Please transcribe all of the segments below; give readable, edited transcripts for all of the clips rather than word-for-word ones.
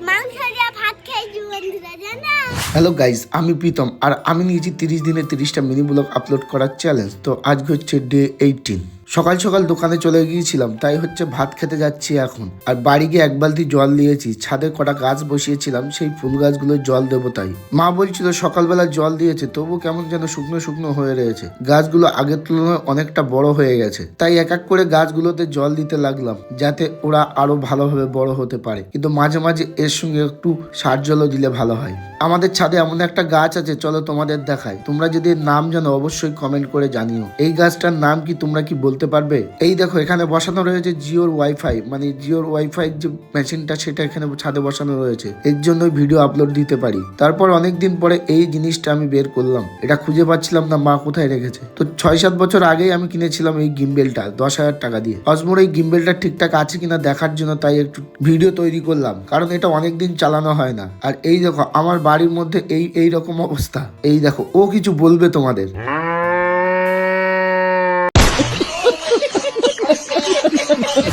মাংস দিয়ে ভাত খেয়েছি বন্ধুরা জানো। হ্যালো গাইজ, আমি প্রীতম আর আমি নিয়েছি 30 দিনে 30টা মিনি ব্লগ আপলোড করার চ্যালেঞ্জ। তো আজকে হচ্ছে ডে 18। সকাল সকাল দোকানে চলে গিয়েছিলাম, তাই হচ্ছে ভাত খেতে যাচ্ছি এখন। আর বাড়ি গিয়ে এক বালতি জল নিয়েছি, ছাদে কটা গাছ বসিয়েছিলাম, সেই ফুল গাছগুলো জল দেবো তাই। মা বলছিল সকালবেলা জল দিয়েছে, তবু কেমন যেন শুকনো শুকনো হয়ে রয়েছে। গাছগুলো আগের তুলনায় অনেকটা বড় হয়ে গেছে, তাই এক এক করে গাছগুলোতে জল দিতে লাগলাম, যাতে ওরা আরো ভালোভাবে বড় হতে পারে। কিন্তু মাঝে মাঝে এর সঙ্গে একটু সার জলও দিলে ভালো হয়। আমাদের ছাদে এমন একটা গাছ আছে, চলো তোমাদের দেখাই। তোমরা যদি এর নাম জানো অবশ্যই কমেন্ট করে জানিও। এই গাছটার নাম কি তোমরা কি বলতে পারবে? এই দেখো, এখানে বসানো রয়েছে জিওর ওয়াইফাই, মানে জিওর ওয়াইফাই যে মেশিনটা, সেটা এখানে ছাদে বসানো রয়েছে। এর জন্য ভিডিও আপলোড দিতে পারি। তারপর অনেকদিন পরে এই জিনিসটা আমি বের করলাম, এটা খুঁজে পাচ্ছিলাম না মা কোথায় রেখেছে। তো 6-7 বছর আগেই আমি কিনেছিলাম এই গিম্বেলটা 10,000 টাকা দিয়ে। অসমোর এই গিম্বেলটা ঠিকঠাক আছে কিনা দেখার জন্য তাই একটু ভিডিও তৈরি করলাম, কারণ এটা অনেকদিন চালানো হয় না। আর এই দেখো আমার বাড়ির মধ্যে এই রকম অবস্থা। এই দেখো, ও কিছু বলবে তোমাদের।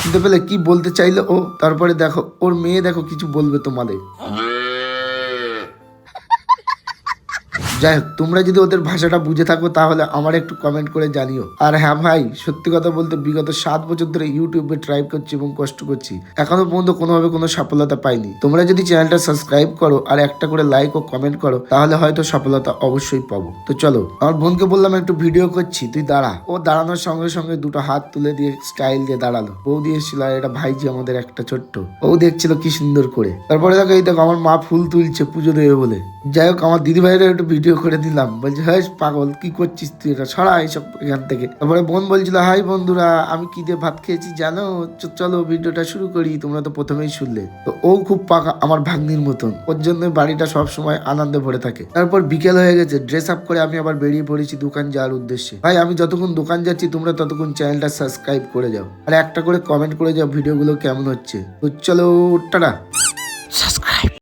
শুনতে পেলে কি বলতে চাইলো ও? তারপরে দেখো ওর মেয়ে, দেখো কিছু বলবে তোমাদের। যাই হোক, তোমরা যদি ওদের ভাষাটা বুঝে থাকো তাহলে আমার একটু কমেন্ট করে জানিও। আর হ্যাঁ ভাই, সত্যি কথা বলতে বিগত 7 বছর ধরে ইউটিউবে ট্রাই করছি এবং কষ্ট করছি, এখনো পর্যন্ত কোনোভাবে কোনো সফলতা পাইনি। তোমরা যদি চ্যানেলটা সাবস্ক্রাইব করো আর একটা করে লাইক ও কমেন্ট করো, তাহলে হয়তো সফলতা অবশ্যই পাবো। তো চলো, আমার বোনকে বললাম একটু ভিডিও করছি, তুই দাঁড়া। ও দাঁড়ানোর সঙ্গে সঙ্গে দুটো হাত তুলে দিয়ে স্টাইল দিয়ে দাঁড়ালো। বউ দিয়েছিল, আর এটা ভাইজি আমাদের একটা ছোট্ট, ও দেখছিল কি সুন্দর করে। তারপরে দেখো, এই দেখো আমার মা ফুল তুলছে পুজো দেবে বলে। যাই হোক, আমার দিদি ভাইরা একটু ভিডিও করে দিলাম, বলছে হ্যাঁ পাগল কি করছিস তুই, এটা ছড়া এইসব এখান থেকে। তারপরে বোন বলছিল হাই বন্ধুরা, আমি কি দিয়ে ভাত খেয়েছি জানো, চলো ভিডিওটা শুরু করি। তোমরা তো প্রথমেই শুনলে। তো ও খুব পাকা আমার ভাগ্নির মতন, ওর জন্য বাড়িটা সবসময় আনন্দে ভরে থাকে। তারপর বিকেল হয়ে গেছে, ড্রেস আপ করে আমি আবার বেরিয়ে পড়েছি দোকান যাওয়ার উদ্দেশ্যে। ভাই আমি যতক্ষণ দোকান যাচ্ছি, তোমরা ততক্ষণ চ্যানেলটা সাবস্ক্রাইব করে যাও আর একটা করে কমেন্ট করে যাও ভিডিওগুলো কেমন হচ্ছে। তো চলো টাটা। সাবস্ক্রাইব।